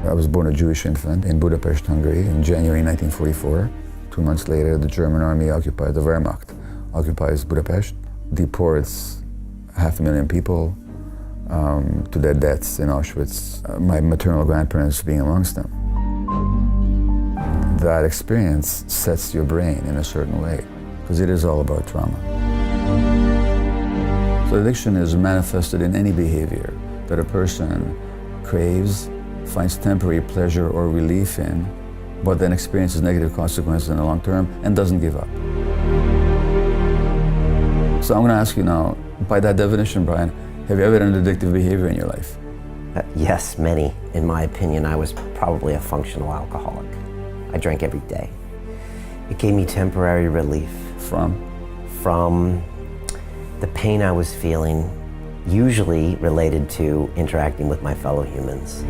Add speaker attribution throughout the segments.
Speaker 1: I was born a Jewish infant in Budapest, Hungary in January 1944. 2 months later, the German army occupies, the Wehrmacht occupies Budapest, deports 500,000 people to their deaths in Auschwitz, my maternal grandparents being amongst them. That experience sets your brain in a certain way, because it is all about trauma. So addiction is manifested in any behavior that a person craves, finds temporary pleasure or relief in, but then experiences negative consequences in the long term and doesn't give up. So I'm going to ask you now, by that definition, Brian, have you ever had an addictive behavior in your life?
Speaker 2: Yes, many. In my opinion, I was probably a functional alcoholic. I drank every day. It gave me temporary relief. From the pain I was feeling, usually related to interacting with my fellow humans.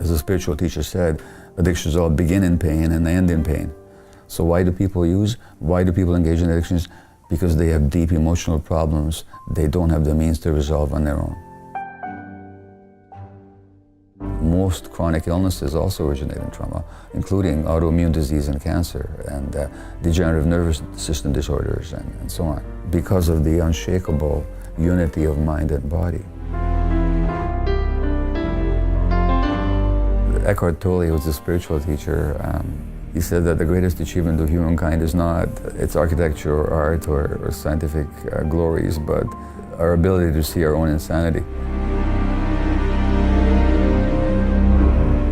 Speaker 1: As a spiritual teacher said, addictions all begin in pain and they end in pain. So why do people use? Why do people engage in addictions? Because they have deep emotional problems they don't have the means to resolve on their own. Most chronic illnesses also originate in trauma, including autoimmune disease and cancer and degenerative nervous system disorders and so on, because of the unshakable unity of mind and body. Eckhart Tolle, who was a spiritual teacher, he said that the greatest achievement of humankind is not its architecture or art or scientific glories, but our ability to see our own insanity.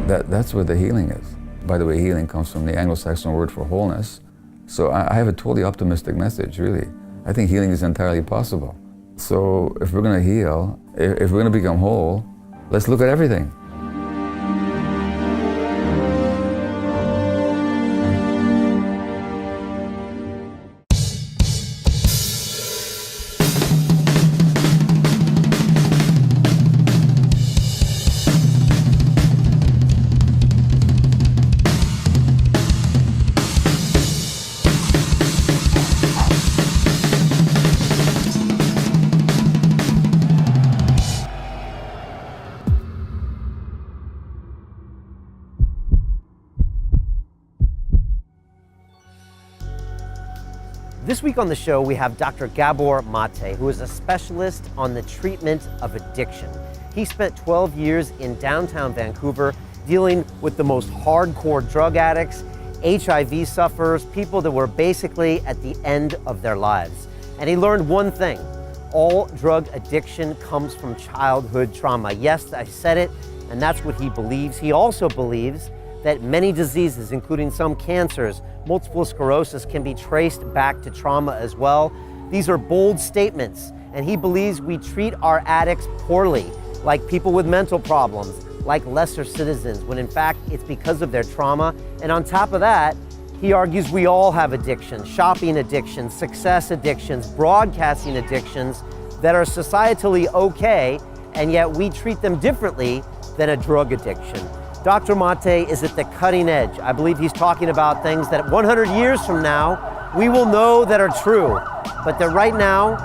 Speaker 1: That's where the healing is. By the way, healing comes from the Anglo-Saxon word for wholeness. So I have a totally optimistic message, really. I think healing is entirely possible. So if we're going to heal, if we're going to become whole, let's look at everything.
Speaker 2: This week on the show, we have Dr. Gabor Mate, who is a specialist on the treatment of addiction. He spent 12 years in downtown Vancouver dealing with the most hardcore drug addicts, HIV sufferers, people that were basically at the end of their lives. And he learned one thing: all drug addiction comes from childhood trauma. Yes, I said it, and that's what he believes. He also believes that many diseases, including some cancers, multiple sclerosis, can be traced back to trauma as well. These are bold statements, and he believes we treat our addicts poorly, like people with mental problems, like lesser citizens, when in fact it's because of their trauma. And on top of that, he argues we all have addictions, shopping addictions, success addictions, broadcasting addictions that are societally okay, and yet we treat them differently than a drug addiction. Dr. Mate is at the cutting edge. I believe he's talking about things that 100 years from now, we will know that are true, but that right now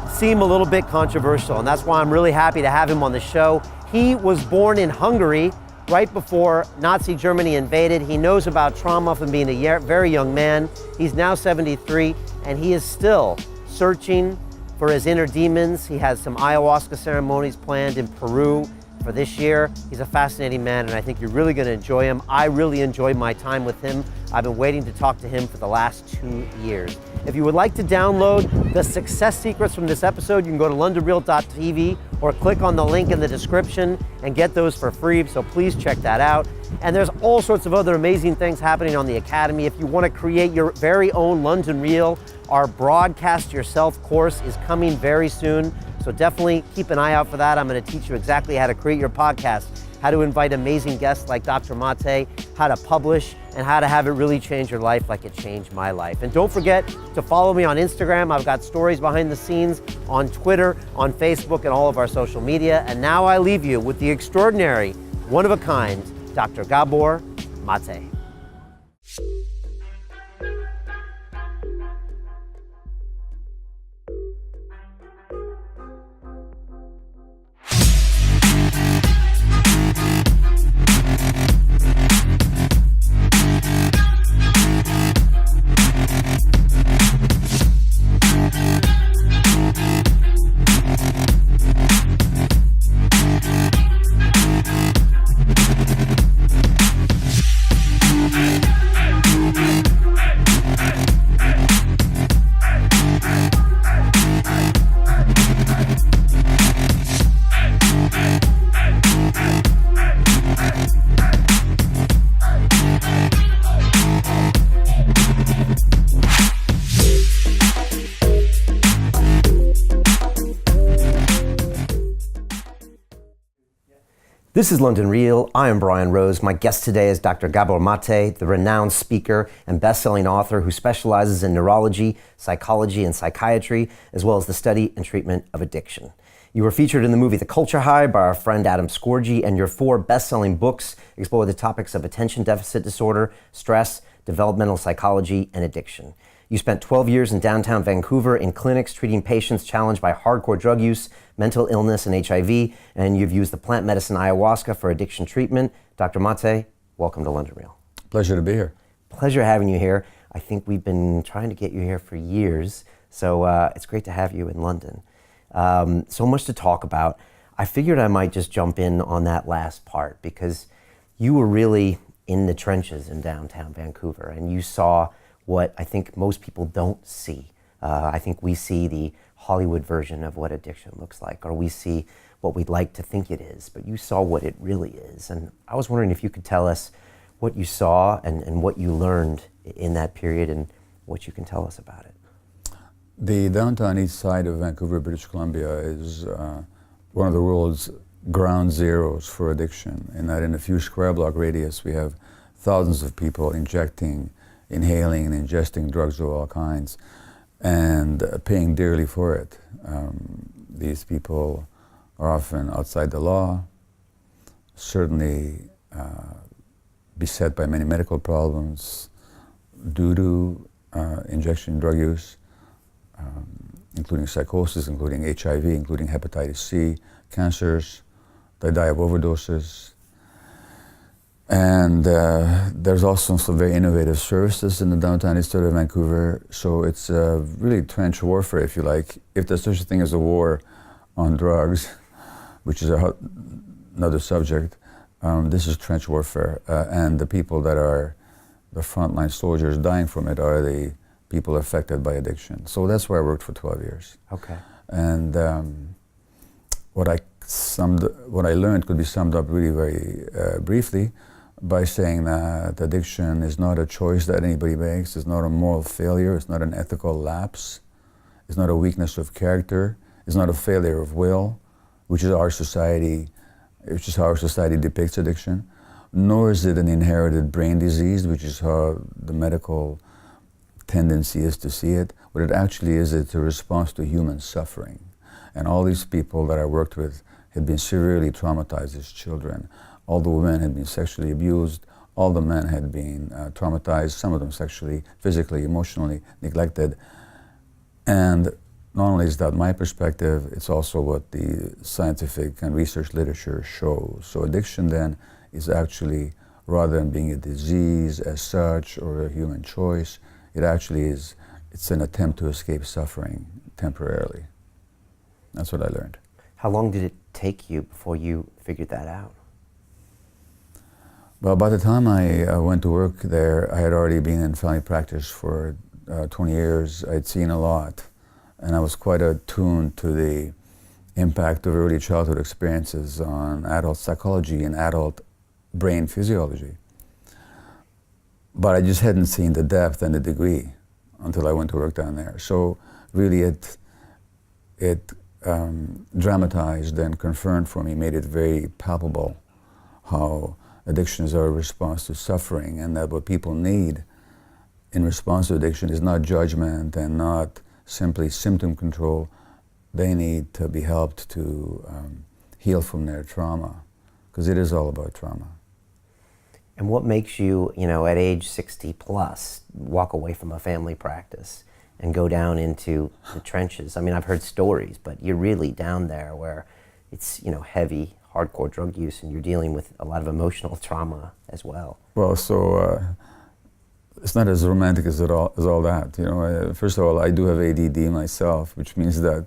Speaker 2: seem a little bit controversial. And that's why I'm really happy to have him on the show. He was born in Hungary right before Nazi Germany invaded. He knows about trauma from being a very young man. He's now 73, and he is still searching for his inner demons. He has some ayahuasca ceremonies planned in Peru for this year. He's a fascinating man, and I think you're really going to enjoy him. I really enjoyed my time with him. I've been waiting to talk to him for the last 2 years. If you would like to download the success secrets from this episode, you can go to londonreal.tv or click on the link in the description and get those for free, so please check that out. And there's all sorts of other amazing things happening on the Academy. If you want to create your very own London Reel, our Broadcast Yourself course is coming very soon. So definitely keep an eye out for that. I'm going to teach you exactly how to create your podcast, how to invite amazing guests like Dr. Mate, how to publish, and how to have it really change your life like it changed my life. And don't forget to follow me on Instagram. I've got stories behind the scenes on Twitter, on Facebook, and all of our social media. And now I leave you with the extraordinary, one-of-a-kind Dr. Gabor Mate. This is London Real. I am Brian Rose. My guest today is Dr. Gabor Mate, the renowned speaker and best-selling author who specializes in neurology, psychology, and psychiatry, as well as the study and treatment of addiction. You were featured in the movie The Culture High by our friend Adam Scorgi, and your 4 best-selling books explore the topics of attention deficit disorder, stress, developmental psychology, and addiction. You spent 12 years in downtown Vancouver in clinics treating patients challenged by hardcore drug use, mental illness, and HIV, and you've used the plant medicine ayahuasca for addiction treatment. Dr. Mate, welcome to London Real.
Speaker 1: Pleasure to be here.
Speaker 2: Pleasure having you here. I think we've been trying to get you here for years, so it's great to have you in London. So much to talk about. I figured I might just jump in on that last part because you were really in the trenches in downtown Vancouver, and you saw what I think most people don't see. I think we see the Hollywood version of what addiction looks like, or we see what we'd like to think it is, but you saw what it really is. And I was wondering if you could tell us what you saw and what you learned in that period and what you can tell us about it.
Speaker 1: The downtown east side of Vancouver, British Columbia is one of the world's ground zeros for addiction, in that in a few square block radius we have thousands of people inhaling and ingesting drugs of all kinds and paying dearly for it. These people are often outside the law, certainly beset by many medical problems due to injection drug use, including psychosis, including HIV, including hepatitis C, cancers. They die of overdoses. And there's also some very innovative services in the downtown east side of Vancouver. So it's really trench warfare, if you like. If there's such a thing as a war on drugs, which is another subject, this is trench warfare. And the people that are the frontline soldiers dying from it are the people affected by addiction. So that's where I worked for 12 years.
Speaker 2: Okay.
Speaker 1: And what I learned could be summed up really very briefly by saying that addiction is not a choice that anybody makes, it's not a moral failure, it's not an ethical lapse, it's not a weakness of character, it's not a failure of will, which is how our society depicts addiction, nor is it an inherited brain disease, which is how the medical tendency is to see it. What it actually is, it's a response to human suffering. And all these people that I worked with had been severely traumatized as children. All the women had been sexually abused, all the men had been traumatized, some of them sexually, physically, emotionally neglected. And not only is that my perspective, it's also what the scientific and research literature shows. So addiction then is actually, rather than being a disease as such or a human choice, it actually is, it's an attempt to escape suffering temporarily. That's what I learned.
Speaker 2: How long did it take you before you figured that out?
Speaker 1: Well, by the time I went to work there, I had already been in family practice for 20 years. I'd seen a lot, and I was quite attuned to the impact of early childhood experiences on adult psychology and adult brain physiology. But I just hadn't seen the depth and the degree until I went to work down there. So really it dramatized and confirmed for me, made it very palpable how addictions are a response to suffering, and that what people need in response to addiction is not judgment and not simply symptom control. They need to be helped to heal from their trauma, because it is all about trauma.
Speaker 2: And what makes you, at age 60 plus, walk away from a family practice and go down into the trenches? I mean, I've heard stories, but you're really down there where it's, heavy, hardcore drug use, and you're dealing with a lot of emotional trauma as well.
Speaker 1: Well, so it's not as romantic as all that. First of all, I do have ADD myself, which means that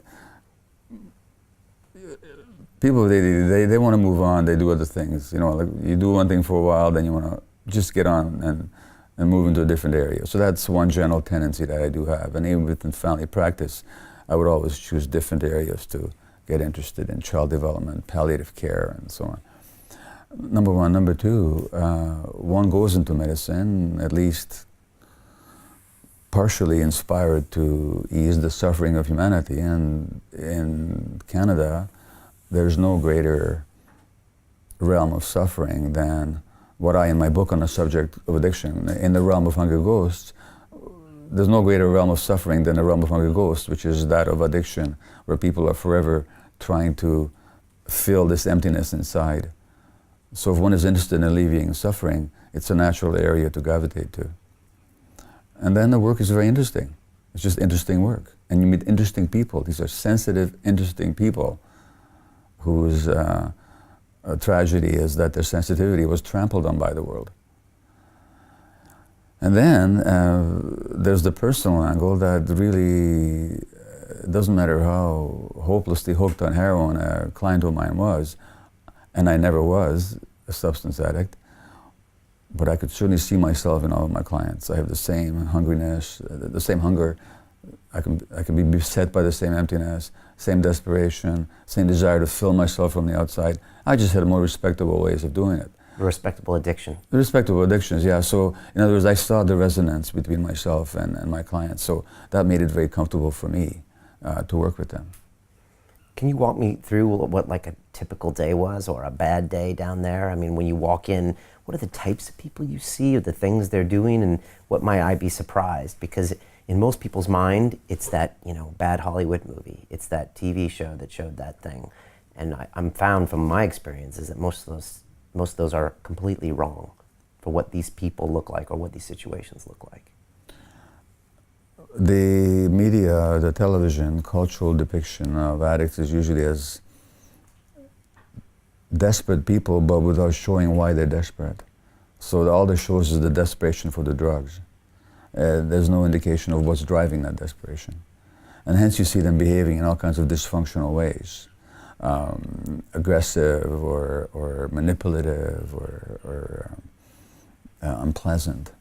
Speaker 1: people with ADD, they want to move on, they do other things. Like you do one thing for a while, then you want to just get on and move into a different area. So that's one general tendency that I do have. And even within family practice, I would always choose different areas to get interested in: child development, palliative care, and so on. Number one. Number two, one goes into medicine, at least partially inspired to ease the suffering of humanity. And in Canada, there's no greater realm of suffering than what I, in my book on the subject of addiction, in the realm of hungry ghosts, there's no greater realm of suffering than the realm of hungry ghosts, which is that of addiction, where people are forever trying to fill this emptiness inside. So if one is interested in alleviating suffering, it's a natural area to gravitate to. And then the work is very interesting. It's just interesting work. And you meet interesting people. These are sensitive, interesting people whose tragedy is that their sensitivity was trampled on by the world. And then there's the personal angle that really, it doesn't matter how hopelessly hooked on heroin a client of mine was, and I never was a substance addict, but I could certainly see myself in all of my clients. I have the same hungriness, the same hunger. I can be beset by the same emptiness, same desperation, same desire to fill myself from the outside. I just had more respectable ways of doing it.
Speaker 2: A respectable addiction.
Speaker 1: Respectable addictions, yeah. So, in other words, I saw the resonance between myself and my clients. So that made it very comfortable for me to work with them.
Speaker 2: Can you walk me through what like a typical day was, or a bad day down there? I mean, when you walk in, what are the types of people you see, or the things they're doing, and what might I be surprised? Because in most people's mind, it's that, bad Hollywood movie. It's that TV show that showed that thing. And I'm found from my experiences that most of those are completely wrong for what these people look like or what these situations look like.
Speaker 1: The media, the television, cultural depiction of addicts is usually as desperate people, but without showing why they're desperate. So all that shows is the desperation for the drugs. There's no indication of what's driving that desperation. And hence you see them behaving in all kinds of dysfunctional ways. Aggressive or manipulative or unpleasant.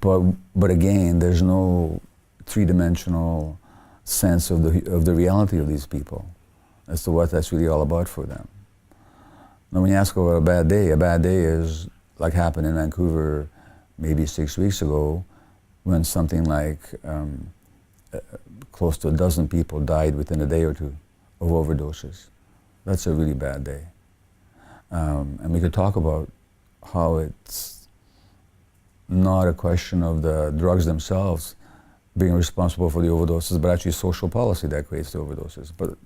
Speaker 1: But again, there's no three-dimensional sense of the reality of these people as to what that's really all about for them. Now, when you ask about a bad day is like happened in Vancouver maybe 6 weeks ago, when something like close to a dozen people died within a day or two of overdoses. That's a really bad day. And we could talk about how it's not a question of the drugs themselves being responsible for the overdoses, but actually social policy that creates the overdoses. But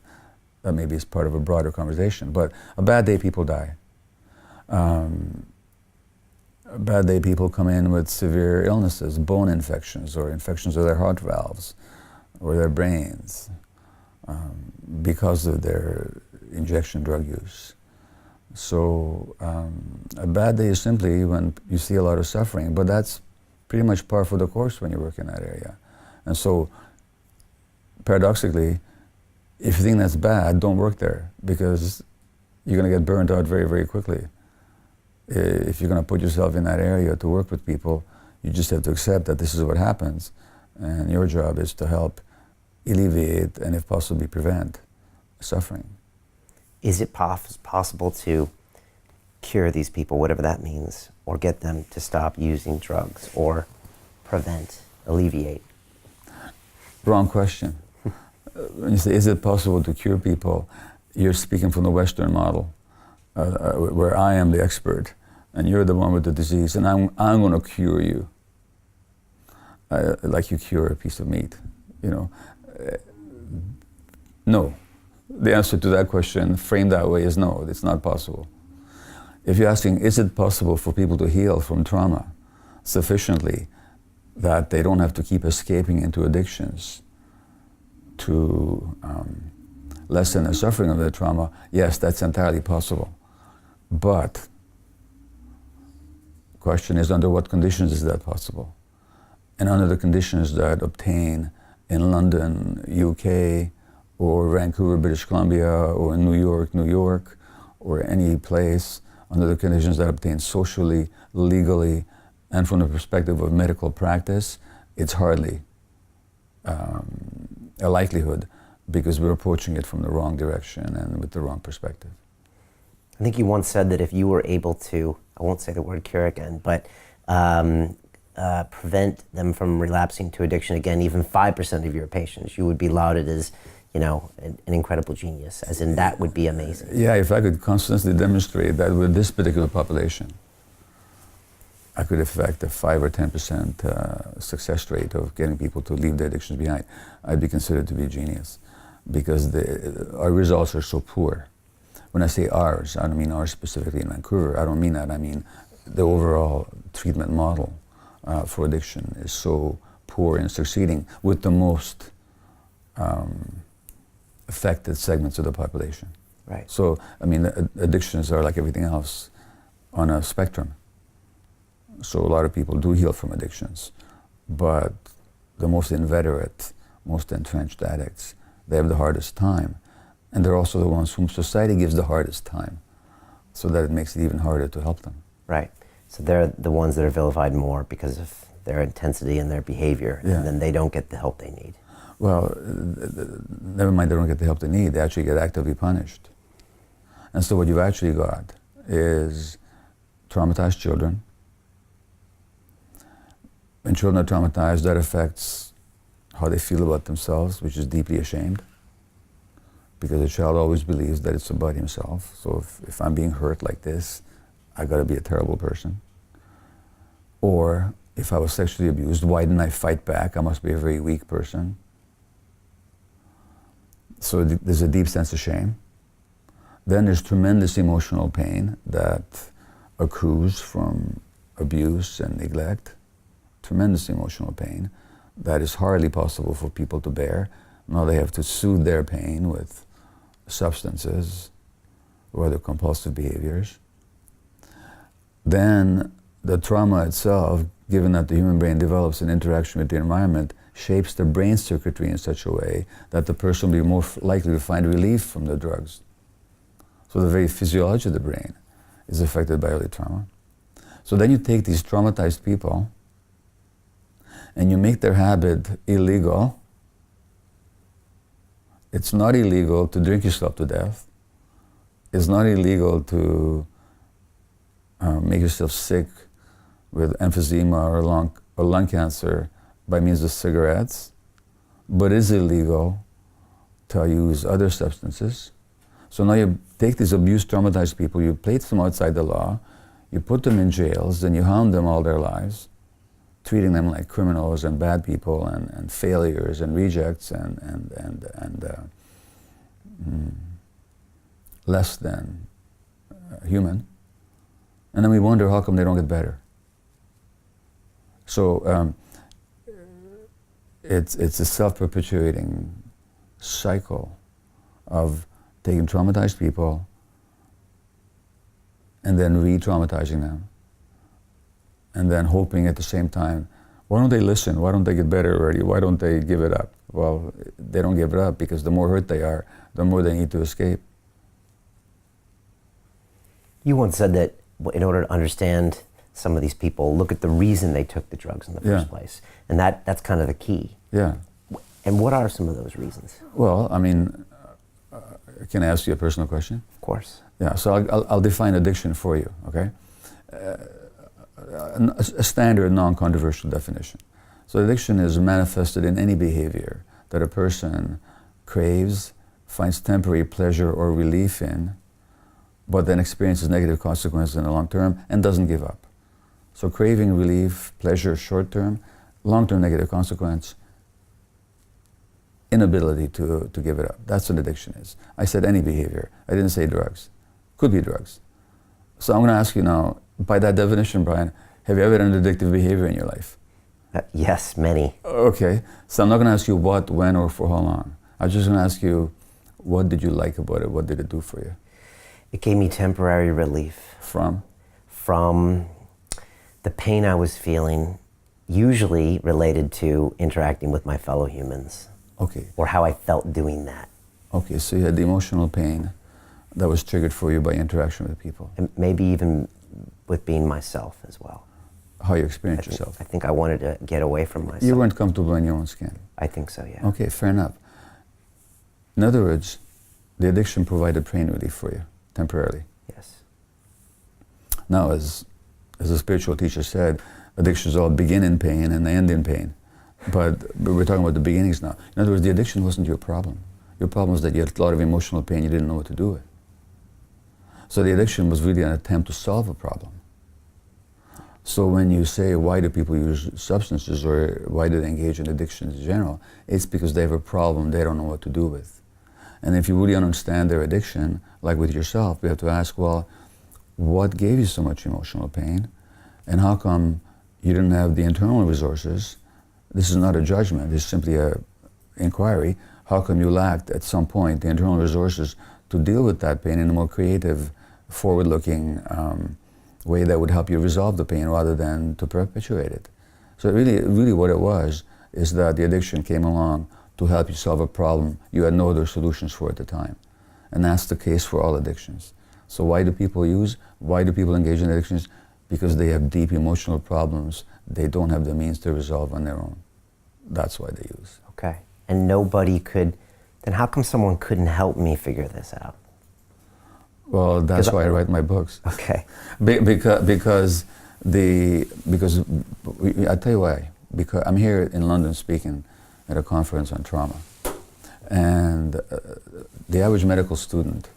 Speaker 1: that maybe is part of a broader conversation. But a bad day, people die. A bad day, people come in with severe illnesses, bone infections or infections of their heart valves or their brains because of their injection drug use. So a bad day is simply when you see a lot of suffering, but that's pretty much par for the course when you work in that area. And so paradoxically, if you think that's bad, don't work there, because you're going to get burned out very, very quickly. If you're going to put yourself in that area to work with people, you just have to accept that this is what happens, and your job is to help alleviate and, if possibly, prevent suffering.
Speaker 2: Is it possible to cure these people, whatever that means, or get them to stop using drugs, or prevent, alleviate?
Speaker 1: Wrong question. When you say, is it possible to cure people, you're speaking from the Western model, where I am the expert, and you're the one with the disease, and I'm going to cure you, like you cure a piece of meat, No. The answer to that question, framed that way, is no, it's not possible. If you're asking, is it possible for people to heal from trauma sufficiently that they don't have to keep escaping into addictions to lessen the suffering of their trauma? Yes, that's entirely possible. But the question is, under what conditions is that possible? And under the conditions that obtain in London, UK, or Vancouver, British Columbia, or in New York, or any place, under the conditions that obtain socially, legally, and from the perspective of medical practice, it's hardly a likelihood, because we're approaching it from the wrong direction and with the wrong perspective.
Speaker 2: I think you once said that if you were able to, I won't say the word cure again, but prevent them from relapsing to addiction again, even 5% of your patients, you would be lauded as, an incredible genius, as in that would be amazing.
Speaker 1: Yeah, if I could constantly demonstrate that with this particular population, I could affect a 5 or 10% success rate of getting people to leave their addictions behind, I'd be considered to be a genius, because our results are so poor. When I say ours, I don't mean ours specifically in Vancouver. I don't mean that. I mean the overall treatment model for addiction is so poor in succeeding with the most affected segments of the population.
Speaker 2: Right.
Speaker 1: So, I mean, addictions are like everything else on a spectrum. So a lot of people do heal from addictions, but the most inveterate, most entrenched addicts, they have the hardest time. And they're also the ones whom society gives the hardest time, so that it makes it even harder to help them.
Speaker 2: Right. So they're the ones that are vilified more because of their intensity and their behavior,
Speaker 1: Yeah.
Speaker 2: and then they don't get the help they need.
Speaker 1: Well, never mind they don't get the help they need, they actually get actively punished. And so what you've actually got is traumatized children. When children are traumatized, that affects how they feel about themselves, which is deeply ashamed, because a child always believes that it's about himself. So if I'm being hurt like this, I gotta be a terrible person. Or if I was sexually abused, why didn't I fight back? I must be a very weak person. So there's a deep sense of shame. Then there's tremendous emotional pain that accrues from abuse and neglect. Tremendous emotional pain that is hardly possible for people to bear. Now they have to soothe their pain with substances or other compulsive behaviors. Then the trauma itself, given that the human brain develops an interaction with the environment, shapes the brain circuitry in such a way that the person will be more likely to find relief from the drugs. So the very physiology of the brain is affected by early trauma. So then you take these traumatized people and you make their habit illegal. It's not illegal to drink yourself to death. It's not illegal to make yourself sick with emphysema or lung cancer by means of cigarettes, but it's illegal to use other substances. So now you take these abused, traumatized people, you place them outside the law, you put them in jails, and you hound them all their lives, treating them like criminals and bad people and failures and rejects and less than human. And then we wonder how come they don't get better. So it's a self-perpetuating cycle of taking traumatized people and then re-traumatizing them, and then hoping at the same time, why don't they listen? Why don't they get better already? Why don't they give it up? Well, they don't give it up because the more hurt they are, the more they need to escape.
Speaker 2: You once said that in order to understand some of these people, look at the reason they took the drugs in the first place. And that's kind of the key.
Speaker 1: Yeah.
Speaker 2: And what are some of those reasons?
Speaker 1: Well, I mean, can I ask you a personal question?
Speaker 2: Of course.
Speaker 1: Yeah, so I'll define addiction for you, okay? A standard, non-controversial definition. So addiction is manifested in any behavior that a person craves, finds temporary pleasure or relief in, but then experiences negative consequences in the long term and doesn't give up. So craving relief, pleasure short term, long-term negative consequence, inability to give it up. That's what addiction is. I said any behavior. I didn't say drugs. Could be drugs. So I'm going to ask you now, by that definition, Brian, have you ever had an addictive behavior in your life?
Speaker 2: Yes, many.
Speaker 1: Okay, so I'm not going to ask you what, when, or for how long. I'm just going to ask you, what did you like about it? What did it do for you?
Speaker 2: It gave me temporary relief.
Speaker 1: From?
Speaker 2: From the pain I was feeling, usually related to interacting with my fellow humans.
Speaker 1: Okay.
Speaker 2: Or how I felt doing that.
Speaker 1: Okay, so you had the emotional pain that was triggered for you by interaction with people.
Speaker 2: And maybe even with being myself as well.
Speaker 1: How you experience yourself.
Speaker 2: I think I wanted to get away from myself.
Speaker 1: You weren't comfortable in your own skin.
Speaker 2: I think so, yeah.
Speaker 1: Okay, fair enough. In other words, the addiction provided pain relief for you, temporarily.
Speaker 2: Yes.
Speaker 1: Now, as a spiritual teacher said, addictions all begin in pain and they end in pain. But we're talking about the beginnings now. In other words, the addiction wasn't your problem. Your problem was that you had a lot of emotional pain, you didn't know what to do with. So the addiction was really an attempt to solve a problem. So when you say, why do people use substances, or why do they engage in addictions in general, it's because they have a problem they don't know what to do with. And if you really understand their addiction, like with yourself, you have to ask, well, what gave you so much emotional pain? And how come you didn't have the internal resources? This is not a judgment, it's simply an inquiry. How come you lacked at some point the internal resources to deal with that pain in a more creative, forward-looking way that would help you resolve the pain rather than to perpetuate it? So really what it was is that the addiction came along to help you solve a problem you had no other solutions for at the time. And that's the case for all addictions. So why do people use? Why do people engage in addictions? Because they have deep emotional problems they don't have the means to resolve on their own. That's why they use.
Speaker 2: Okay. And nobody could, then how come someone couldn't help me figure this out?
Speaker 1: Well, that's why I write my books.
Speaker 2: Okay.
Speaker 1: Because I tell you why. Because I'm here in London speaking at a conference on trauma. And the average medical student,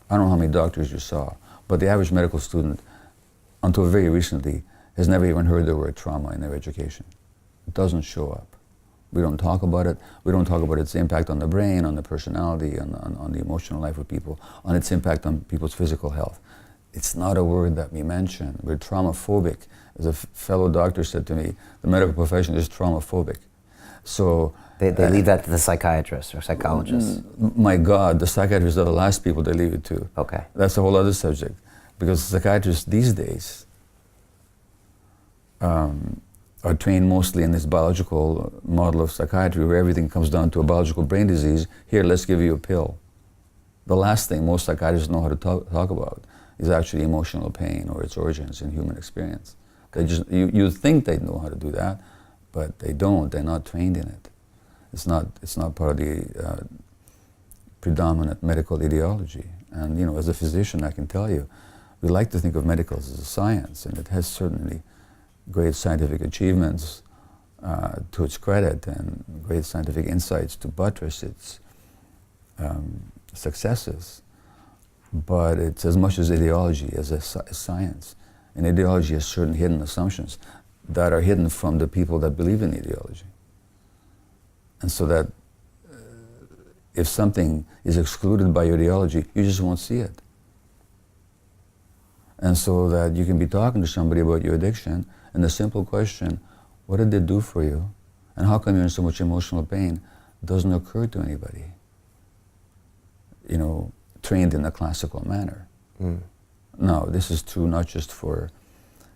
Speaker 1: I don't know how many doctors you saw, but the average medical student, until very recently, has never even heard the word trauma in their education. It doesn't show up. We don't talk about it. We don't talk about its impact on the brain, on the personality, on the emotional life of people, on its impact on people's physical health. It's not a word that we mention. We're traumaphobic. As a fellow doctor said to me, the medical profession is traumaphobic. So
Speaker 2: they leave that to the psychiatrists or psychologists.
Speaker 1: My God, the psychiatrists are the last people they leave it to.
Speaker 2: Okay.
Speaker 1: That's a whole other subject. Because psychiatrists these days are trained mostly in this biological model of psychiatry where everything comes down to a biological brain disease. Here, let's give you a pill. The last thing most psychiatrists know how to talk about is actually emotional pain or its origins in human experience. They just, you think they know how to do that, but they don't. They're not trained in it. It's not part of the predominant medical ideology. And you know, as a physician, I can tell you, we like to think of medical as a science, and it has certainly great scientific achievements to its credit and great scientific insights to buttress its successes. But it's as much as ideology as science. And ideology has certain hidden assumptions that are hidden from the people that believe in ideology. And so that if something is excluded by your ideology, you just won't see it. And so that you can be talking to somebody about your addiction, and the simple question, what did they do for you? And how come you're in so much emotional pain? Doesn't occur to anybody, you know, trained in a classical manner. No, this is true not just for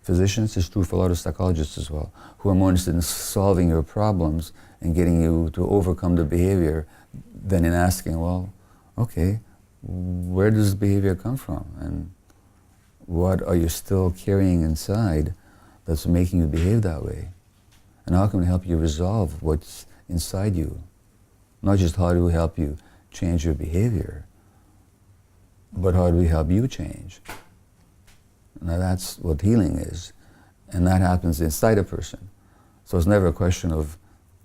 Speaker 1: physicians, it's true for a lot of psychologists as well, who are more interested in solving your problems and getting you to overcome the behavior than in asking, well, okay, where does this behavior come from? And what are you still carrying inside that's making you behave that way? And how can we help you resolve what's inside you? Not just how do we help you change your behavior, but how do we help you change? Now that's what healing is. And that happens inside a person. So it's never a question of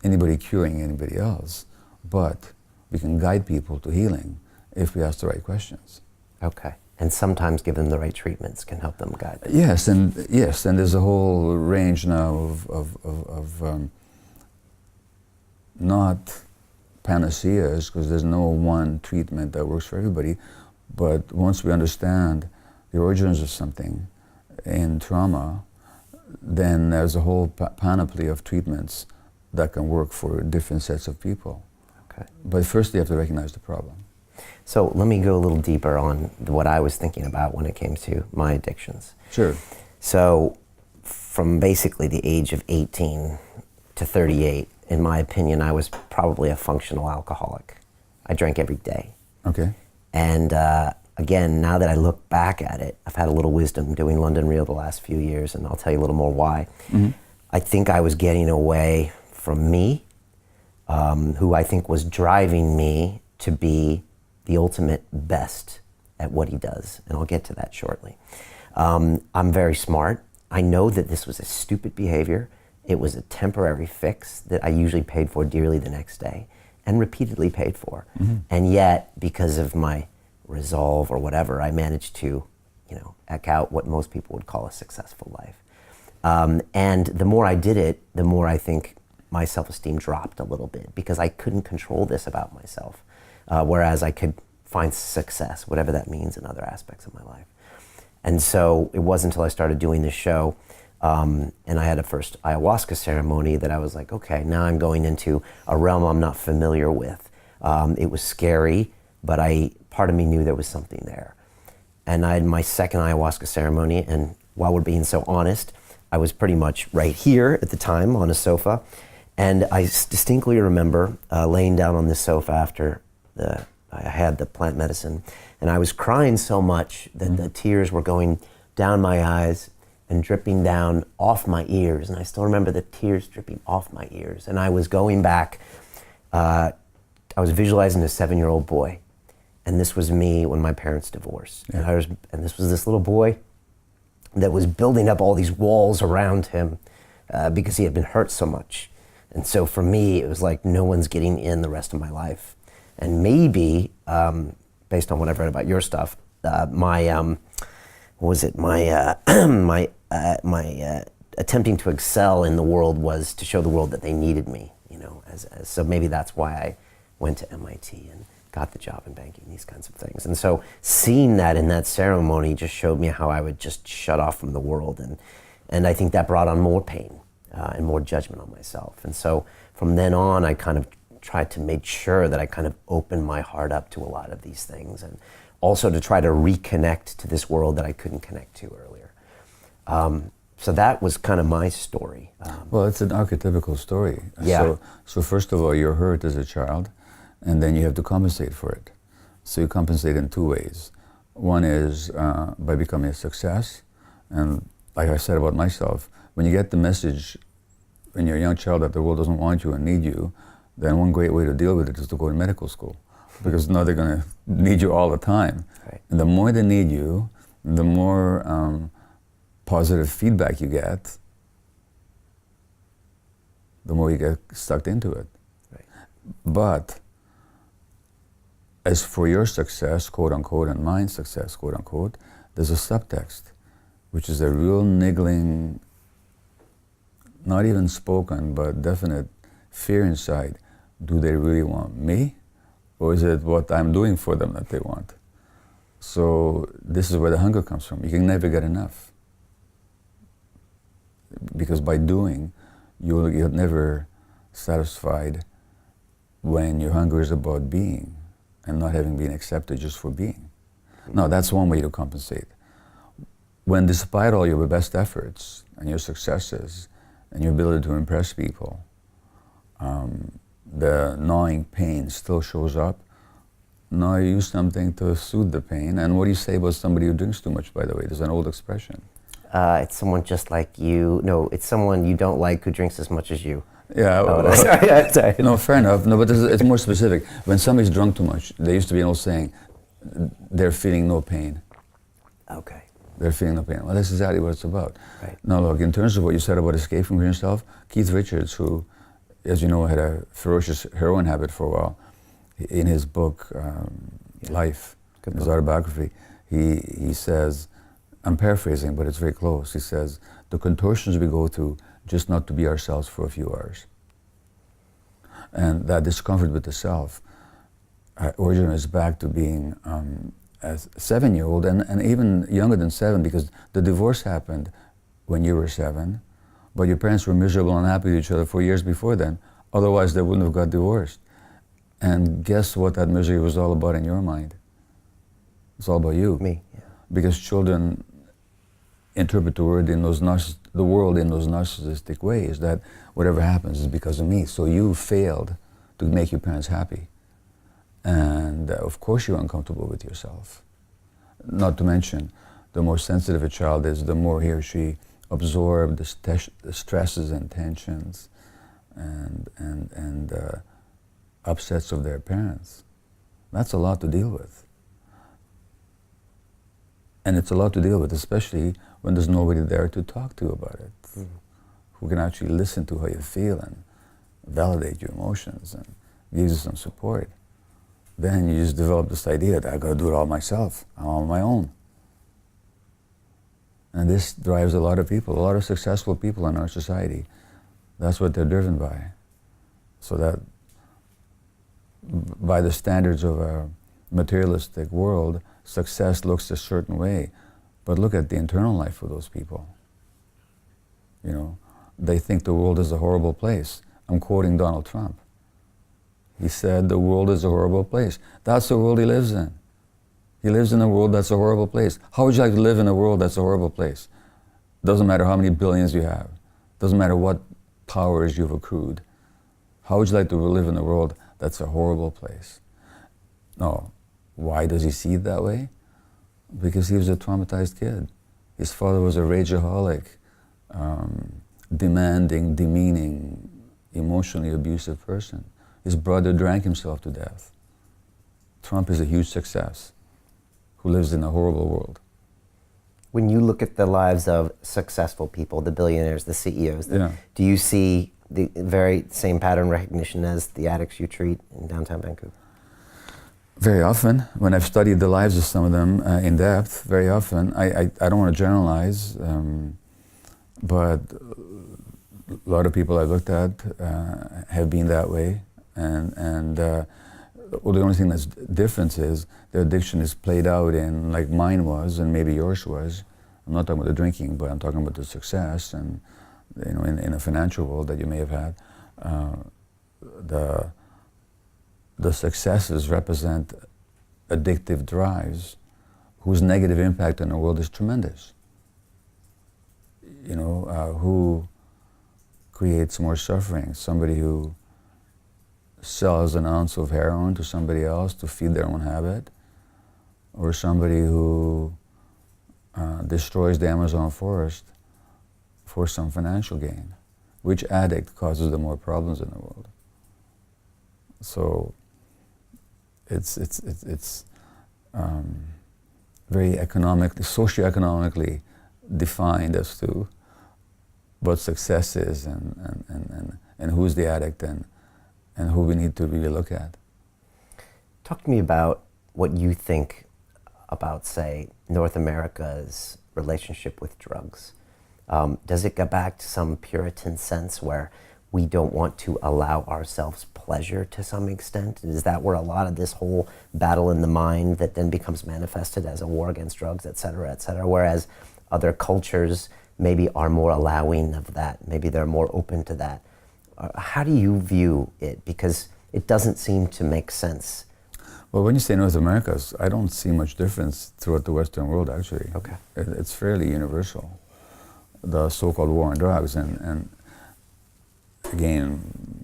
Speaker 1: anybody curing anybody else, but we can guide people to healing if we ask the right questions.
Speaker 2: Okay. And sometimes give them the right treatments can help them guide them.
Speaker 1: Yes, and there's a whole range now of not panaceas, because there's no one treatment that works for everybody, but once we understand the origins of something in trauma, then there's a whole panoply of treatments that can work for different sets of people.
Speaker 2: Okay.
Speaker 1: But first you have to recognize the problem.
Speaker 2: So let me go a little deeper on what I was thinking about when it came to my addictions.
Speaker 1: Sure.
Speaker 2: So from basically the age of 18 to 38, in my opinion, I was probably a functional alcoholic. I drank every day.
Speaker 1: Okay.
Speaker 2: And again, now that I look back at it, I've had a little wisdom doing London Real the last few years, and I'll tell you a little more why. I think I was getting away from me, who I think was driving me to be the ultimate best at what he does, and I'll get to that shortly. I'm very smart. I know that this was a stupid behavior. It was a temporary fix that I usually paid for dearly the next day. and repeatedly paid for. And yet, because of my resolve or whatever, I managed to, eke out what most people would call a successful life. And the more I did it, the more I think my self-esteem dropped a little bit, because I couldn't control this about myself, whereas I could find success, whatever that means, in other aspects of my life. And so it wasn't until I started doing this show, and I had a first ayahuasca ceremony, that I was like, okay, now I'm going into a realm I'm not familiar with. It was scary, but part of me knew there was something there. And I had my second ayahuasca ceremony, and while we're being so honest, I was pretty much right here at the time on a sofa. And I distinctly remember laying down on this sofa after I had the plant medicine, and I was crying so much that the tears were going down my eyes and dripping down off my ears. And I still remember the tears dripping off my ears. And I was going back, I was visualizing a 7-year-old boy. And this was me when my parents divorced.
Speaker 1: Yeah.
Speaker 2: And this was this little boy that was building up all these walls around him because he had been hurt so much. And so for me, it was like, no one's getting in the rest of my life. And maybe, based on what I've read about your stuff, my attempting to excel in the world was to show the world that they needed me, so maybe that's why I went to MIT and got the job in banking, these kinds of things. And so seeing that in that ceremony just showed me how I would just shut off from the world. And I think that brought on more pain and more judgment on myself. And so from then on, I kind of tried to make sure that I kind of opened my heart up to a lot of these things, and also to try to reconnect to this world that I couldn't connect to earlier. So that was kind of my story.
Speaker 1: Well, it's an archetypical story.
Speaker 2: Yeah.
Speaker 1: So first of all, you're hurt as a child, and then you have to compensate for it. So you compensate in two ways. One is by becoming a success, and like I said about myself, when you get the message when you're a young child that the world doesn't want you and need you, then one great way to deal with it is to go to medical school, because now they're going to need you all the time.
Speaker 2: Right.
Speaker 1: And the more they need you, the more positive feedback you get, the more you get sucked into it.
Speaker 2: Right.
Speaker 1: But as for your success, quote unquote, and mine success, quote unquote, there's a subtext, which is a real niggling, not even spoken, but definite fear inside. Do they really want me? Or is it what I'm doing for them that they want? So this is where the hunger comes from. You can never get enough. Because by doing, you're never satisfied when your hunger is about being and not having been accepted just for being. No, that's one way to compensate. When despite all your best efforts and your successes and your ability to impress people, the gnawing pain still shows up, now you use something to soothe the pain. And what do you say about somebody who drinks too much, by the way? There's an old expression.
Speaker 2: It's someone just like you. No, it's someone you don't like who drinks as much as you.
Speaker 1: Yeah.
Speaker 2: Oh, sorry.
Speaker 1: No, fair enough. No, but it's more specific. When somebody's drunk too much, there used to be an old saying, they're feeling no pain.
Speaker 2: Okay.
Speaker 1: They're feeling no pain. Well, that's exactly what it's about.
Speaker 2: Right.
Speaker 1: Now, look, in terms of what you said about escaping from yourself, Keith Richards, who, as you know, had a ferocious heroin habit for a while, in his book, Life, his autobiography, he says, I'm paraphrasing, but it's very close. He says, the contortions we go through just not to be ourselves for a few hours. And that discomfort with the self originates back to being a 7-year-old, and even younger than 7, because the divorce happened when you were 7, but your parents were miserable and unhappy with each other for years before then. Otherwise, they wouldn't have got divorced. And guess what that misery was all about in your mind? It's all about you.
Speaker 2: Me, yeah.
Speaker 1: Because children interpret the world in those narcissistic ways, that whatever happens is because of me. So you failed to make your parents happy. And of course you're uncomfortable with yourself. Not to mention, the more sensitive a child is, the more he or she absorbs the stresses and tensions and upsets of their parents. That's a lot to deal with. And it's a lot to deal with, especially when there's nobody there to talk to about it, who can actually listen to how you feel and validate your emotions gives you some support, then you just develop this idea that I got to do it all myself. I'm on my own. And this drives a lot of people, a lot of successful people in our society. That's what they're driven by. So that by the standards of a materialistic world, success looks a certain way. But look at the internal life of those people. You know, they think the world is a horrible place. I'm quoting Donald Trump. He said the world is a horrible place. That's the world he lives in. He lives in a world that's a horrible place. How would you like to live in a world that's a horrible place? Doesn't matter how many billions you have. Doesn't matter what powers you've accrued. How would you like to live in a world that's a horrible place? No. Why does he see it that way? Because he was a traumatized kid. His father was a rageaholic, demanding, demeaning, emotionally abusive person. His brother drank himself to death. Trump is a huge success who lives in a horrible world.
Speaker 2: When you look at the lives of successful people, the billionaires, the CEOs,
Speaker 1: Yeah.
Speaker 2: do you see the very same pattern recognition as the addicts you treat in downtown Vancouver?
Speaker 1: Very often, when I've studied the lives of some of them in depth, very often, I don't want to generalize, but a lot of people I've looked at have been that way. And well, the only thing that's different is their addiction is played out in, like mine was, and maybe yours was. I'm not talking about the drinking, but I'm talking about the success, and you know, in a financial world that you may have had, the successes represent addictive drives whose negative impact on the world is tremendous. You know, who creates more suffering? Somebody who sells an ounce of heroin to somebody else to feed their own habit, or somebody who destroys the Amazon forest for some financial gain. Which addict causes the more problems in the world? So it's very economically, socioeconomically defined as to what success is and who's the addict and who we need to really look at.
Speaker 2: Talk to me about what you think about, say, North America's relationship with drugs. Does it go back to some Puritan sense where we don't want to allow ourselves pleasure to some extent? Is that where a lot of this whole battle in the mind that then becomes manifested as a war against drugs, et cetera, whereas other cultures maybe are more allowing of that, maybe they're more open to that? How do you view it? Because it doesn't seem to make sense.
Speaker 1: Well, when you say North America, I don't see much difference throughout the Western world, actually.
Speaker 2: Okay.
Speaker 1: It's fairly universal, the so-called war on drugs. And again,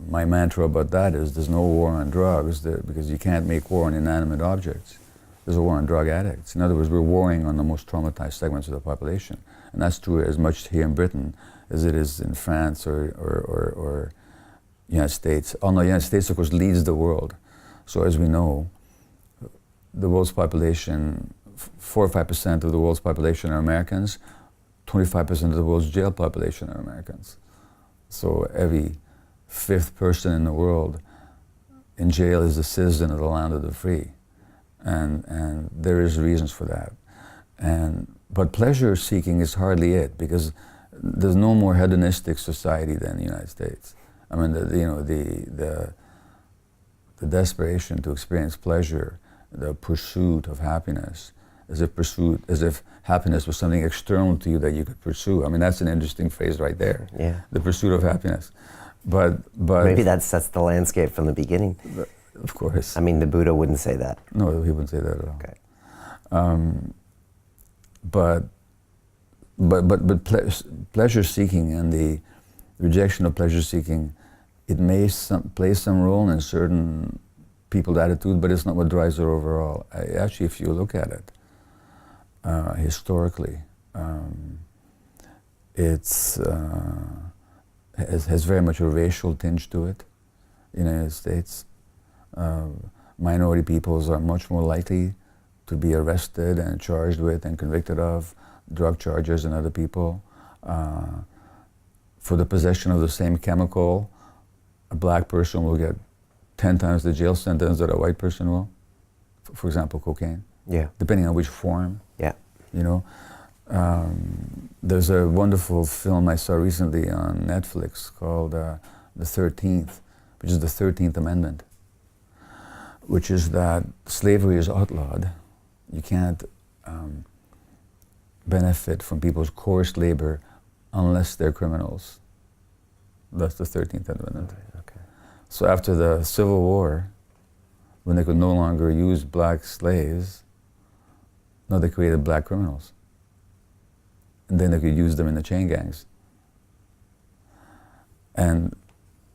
Speaker 1: my mantra about that is there's no war on drugs because you can't make war on inanimate objects. There's a war on drug addicts. In other words, we're warring on the most traumatized segments of the population. And that's true as much here in Britain as it is in France or United States. Although the United States, of course, leads the world. So as we know, the world's population, 4 or 5% of the world's population are Americans, 25% of the world's jail population are Americans. So every 5th person in the world in jail is a citizen of the land of the free. And there is reasons for that. But pleasure seeking is hardly it, because there's no more hedonistic society than the United States. I mean, the desperation to experience pleasure, the pursuit of happiness, as if happiness was something external to you that you could pursue. I mean, that's an interesting phrase right there. Yeah. The pursuit of happiness. But
Speaker 2: maybe that sets the landscape from the beginning.
Speaker 1: Of course.
Speaker 2: I mean, the Buddha wouldn't say that.
Speaker 1: No, he wouldn't say that at all.
Speaker 2: Okay.
Speaker 1: But pleasure seeking and the rejection of pleasure seeking, it may play some role in certain people's attitude, but it's not what drives it overall. Actually, if you look at it historically, it's has very much a racial tinge to it in the United States. Minority peoples are much more likely to be arrested and charged with and convicted of drug charges than other people. For the possession of the same chemical, a black person will get 10 times the jail sentence that a white person will, for example, cocaine,
Speaker 2: Yeah.
Speaker 1: depending on which form,
Speaker 2: Yeah.
Speaker 1: you know. There's a wonderful film I saw recently on Netflix called The 13th, which is the 13th Amendment, which is that slavery is outlawed. You can't benefit from people's coerced labor unless they're criminals. That's the 13th Amendment.
Speaker 2: Okay.
Speaker 1: So after the Civil War, when they could no longer use black slaves, now they created black criminals. And then they could use them in the chain gangs. And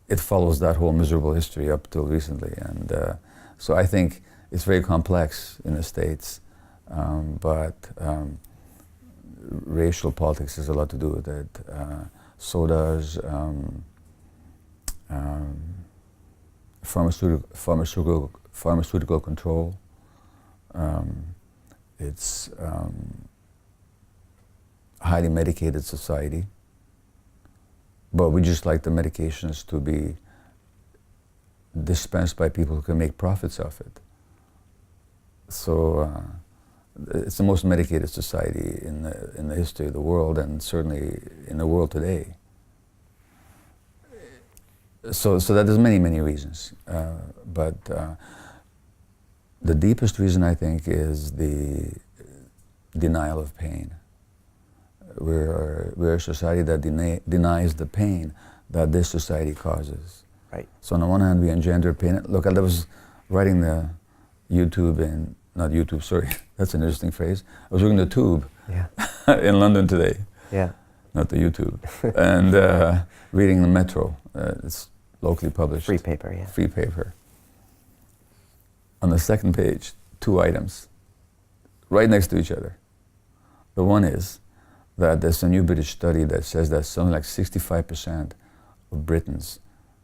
Speaker 1: it follows that whole miserable history up till recently. And so I think it's very complex in the States, but racial politics has a lot to do with it. So does pharmaceutical control. It's highly medicated society, but we just like the medications to be dispensed by people who can make profits off it. So it's the most medicated society in the history of the world, and certainly in the world today. So that there's many reasons, but the deepest reason, I think, is the denial of pain. We're a society that denies the pain that this society causes.
Speaker 2: Right.
Speaker 1: So on the one hand, we engender pain. Look, I was writing the not YouTube, sorry, that's an interesting phrase. I was reading the Tube in London today.
Speaker 2: Yeah.
Speaker 1: Not the YouTube. And reading the Metro. It's locally published.
Speaker 2: Free paper, yeah.
Speaker 1: Free paper. On the second page, 2 items, right next to each other. The one is that there's a new British study that says that something like 65% of Britons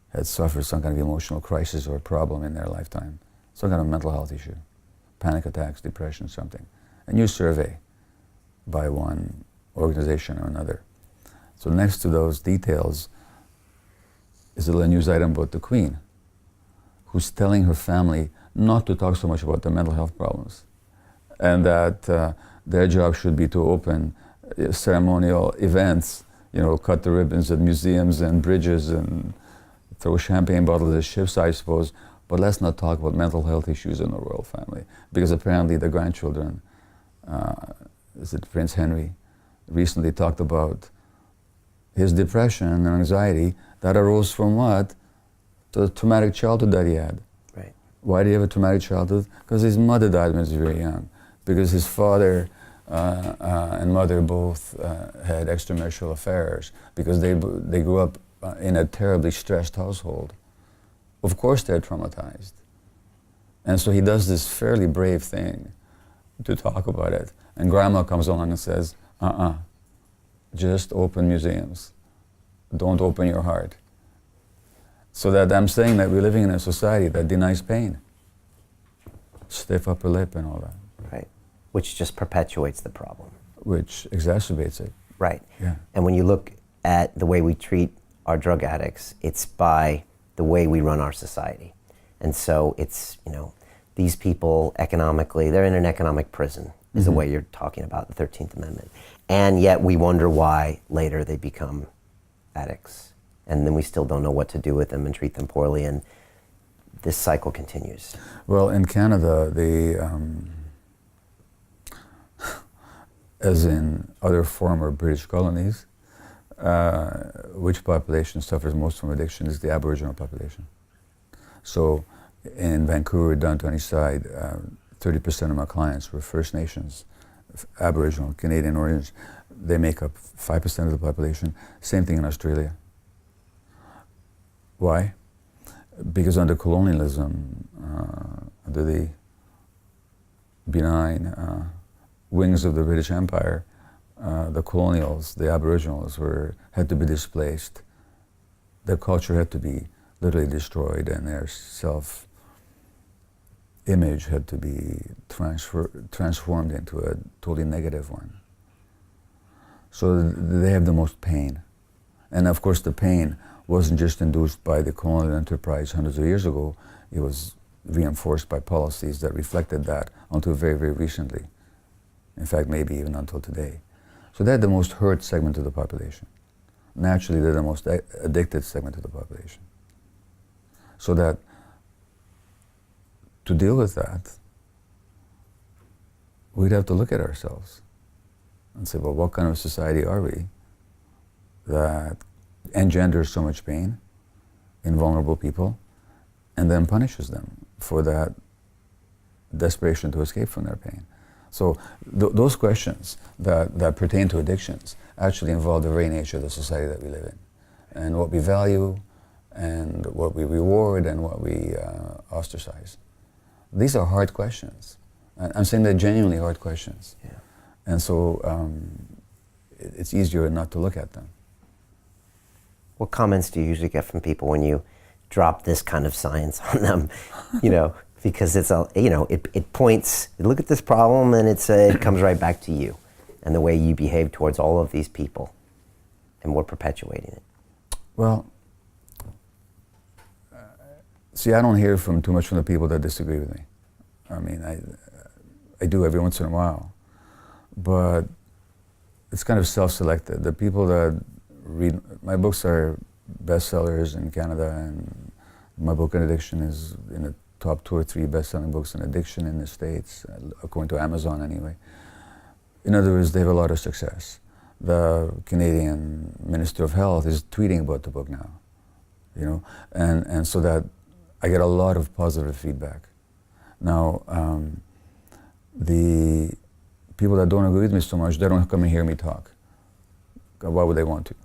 Speaker 1: had suffered some kind of emotional crisis or problem in their lifetime, some kind of mental health issue, panic attacks, depression, something. A new survey by one organization or another. So next to those details is a little news item about the Queen, who's telling her family not to talk so much about their mental health problems, and that their job should be to open ceremonial events, you know, cut the ribbons at museums and bridges and throw champagne bottles at ships, I suppose, but let's not talk about mental health issues in the royal family, because apparently the grandchildren, is it Prince Henry, recently talked about his depression and anxiety that arose from what? The traumatic childhood that he had.
Speaker 2: Right.
Speaker 1: Why did he have a traumatic childhood? Because his mother died when he was very young. Because his father and mother both had extramarital affairs. Because they grew up in a terribly stressed household. Of course they're traumatized. And so he does this fairly brave thing to talk about it. And grandma comes along and says, just open museums. Don't open your heart. So that I'm saying that we're living in a society that denies pain. Stiff upper lip and all that.
Speaker 2: Right. Which just perpetuates the problem.
Speaker 1: Which exacerbates it.
Speaker 2: Right.
Speaker 1: Yeah.
Speaker 2: And when you look at the way we treat our drug addicts, it's by the way we run our society. And so it's, you know, these people economically, they're in an economic prison, is the way you're talking about, the 13th Amendment. And yet we wonder why later they become addicts. And then we still don't know what to do with them and treat them poorly, and this cycle continues.
Speaker 1: Well, in Canada, as in other former British colonies, which population suffers most from addiction is the Aboriginal population. So in Vancouver, downtown east side, 30% of my clients were First Nations, Aboriginal, Canadian origins. They make up 5% of the population. Same thing in Australia. Why? Because under colonialism, under the benign wings of the British Empire, the colonials, the Aboriginals, had to be displaced. Their culture had to be literally destroyed, and their self-image had to be transformed into a totally negative one. So they have the most pain. And of course the pain wasn't just induced by the colonial enterprise hundreds of years ago, it was reinforced by policies that reflected that until very, very recently. In fact, maybe even until today. So they're the most hurt segment of the population. Naturally, they're the most addicted segment of the population. So that to deal with that, we'd have to look at ourselves and say, well, what kind of society are we that engenders so much pain in vulnerable people and then punishes them for that desperation to escape from their pain? So those questions that pertain to addictions actually involve the very nature of the society that we live in, and what we value, and what we reward, and what we ostracize. These are hard questions. I'm saying they're genuinely hard questions.
Speaker 2: Yeah.
Speaker 1: And so it's easier not to look at them.
Speaker 2: What comments do you usually get from people when you drop this kind of science on them? You know, because it's a, you know, it points, look at this problem, and it comes right back to you and the way you behave towards all of these people, and we're perpetuating it.
Speaker 1: Well, see, I don't hear from too much from the people that disagree with me. I mean, I do every once in a while, but it's kind of self-selected. The people that read, my books are bestsellers in Canada, and my book on addiction is in the top 2 or 3 best-selling books on addiction in the States, according to Amazon anyway. In other words, they have a lot of success. The Canadian Minister of Health is tweeting about the book now, you know, and so that I get a lot of positive feedback. Now, the people that don't agree with me so much, they don't come and hear me talk. Why would they want to?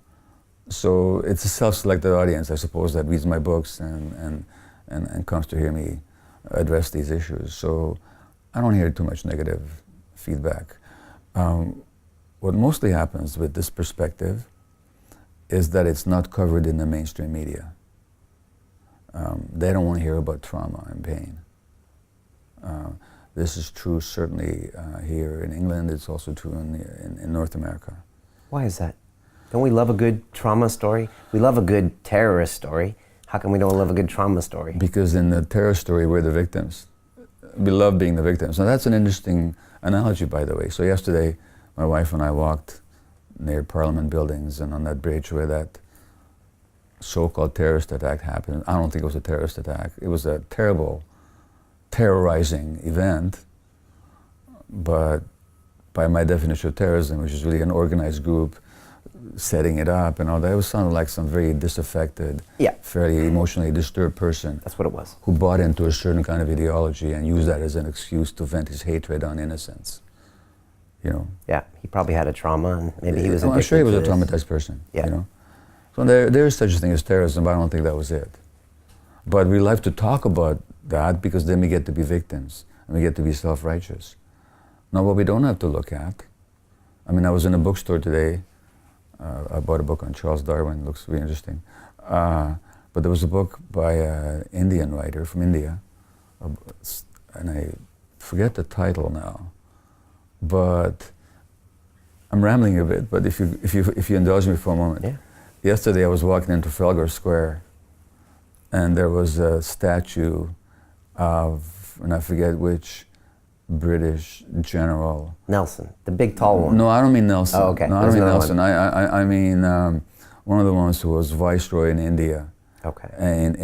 Speaker 1: So it's a self-selected audience, I suppose, that reads my books and comes to hear me address these issues. So I don't hear too much negative feedback. What mostly happens with this perspective is that it's not covered in the mainstream media. They don't want to hear about trauma and pain. This is true certainly here in England. It's also true in North America.
Speaker 2: Why is that? Don't we love a good trauma story? We love a good terrorist story. How come we don't love a good trauma story?
Speaker 1: Because in the terror story, we're the victims. We love being the victims. Now that's an interesting analogy, by the way. So yesterday, my wife and I walked near Parliament buildings, and on that bridge where that so-called terrorist attack happened, I don't think it was a terrorist attack. It was a terrible, terrorizing event, but by my definition of terrorism, which is really an organized group setting it up and all that, it was sounded like some very disaffected, fairly emotionally disturbed person.
Speaker 2: That's what it was.
Speaker 1: Who bought into a certain kind of ideology and used that as an excuse to vent his hatred on innocents. You know?
Speaker 2: Yeah, he probably had a trauma, and maybe he was addicted.
Speaker 1: I'm sure he was a
Speaker 2: this.
Speaker 1: traumatized person.
Speaker 2: Yeah.
Speaker 1: You know? So there is such a thing as terrorism, but I don't think that was it. But we like to talk about that because then we get to be victims and we get to be self-righteous. Now, what we don't have to look at, I mean, I was in a bookstore today. I bought a book on Charles Darwin. It looks really interesting. But there was a book by an Indian writer from India, and I forget the title now. But I'm rambling a bit. But if you indulge me for a moment,
Speaker 2: yeah.
Speaker 1: Yesterday I was walking in Trafalgar Square, and there was a statue of, and I forget which British general.
Speaker 2: Nelson, the big tall one.
Speaker 1: No, I don't mean Nelson.
Speaker 2: Oh, okay.
Speaker 1: No, I don't mean Nelson. I mean one of the ones who was viceroy in India.
Speaker 2: Okay.
Speaker 1: And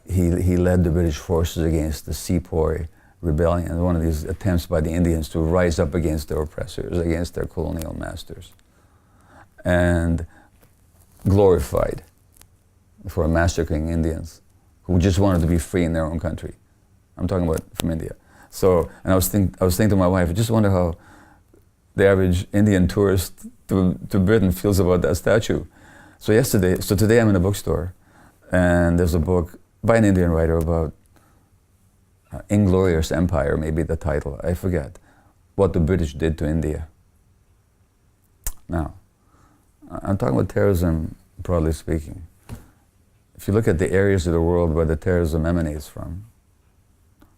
Speaker 1: he led the British forces against the Sepoy rebellion, one of these attempts by the Indians to rise up against their oppressors, against their colonial masters, and glorified for massacring Indians who just wanted to be free in their own country. I'm talking about from India. So, and I was thinking to my wife, I just wonder how the average Indian tourist to Britain feels about that statue. So today I'm in a bookstore, and there's a book by an Indian writer about Inglorious Empire, maybe the title, I forget, what the British did to India. Now, I'm talking about terrorism, broadly speaking. If you look at the areas of the world where the terrorism emanates from,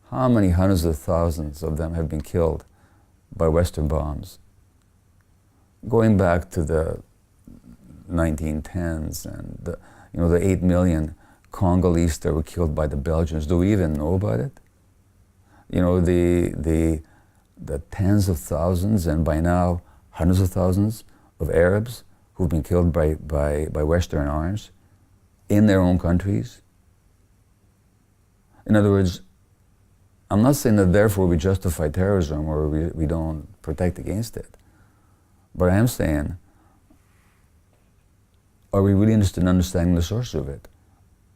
Speaker 1: how many hundreds of thousands of them have been killed by Western bombs? Going back to the 1910s, and the 8 million Congolese that were killed by the Belgians. Do we even know about it? The tens of thousands, and by now hundreds of thousands of Arabs who've been killed by Western arms in their own countries. In other words, I'm not saying that therefore we justify terrorism or we don't protect against it. But I am saying, are we really interested in understanding the source of it?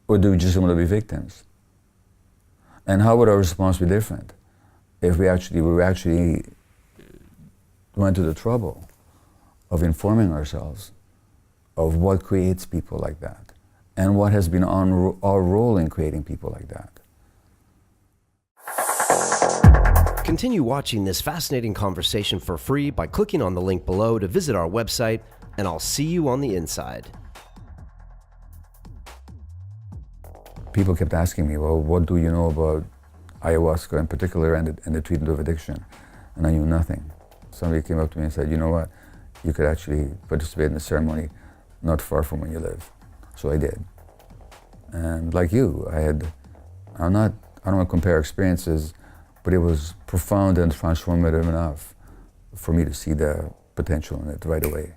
Speaker 1: Or do we just want to be victims? And how would our response be different if we actually went to the trouble of informing ourselves of what creates people like that and what has been our role in creating people like that?
Speaker 2: Continue watching this fascinating conversation for free by clicking on the link below to visit our website, and I'll see you on the inside.
Speaker 1: People kept asking me, well, what do you know about ayahuasca in particular and the treatment of addiction? And I knew nothing. Somebody came up to me and said, you know what, you could actually participate in the ceremony not far from where you live. So I did. And like you, I don't want to compare experiences, but it was profound and transformative enough for me to see the potential in it right away.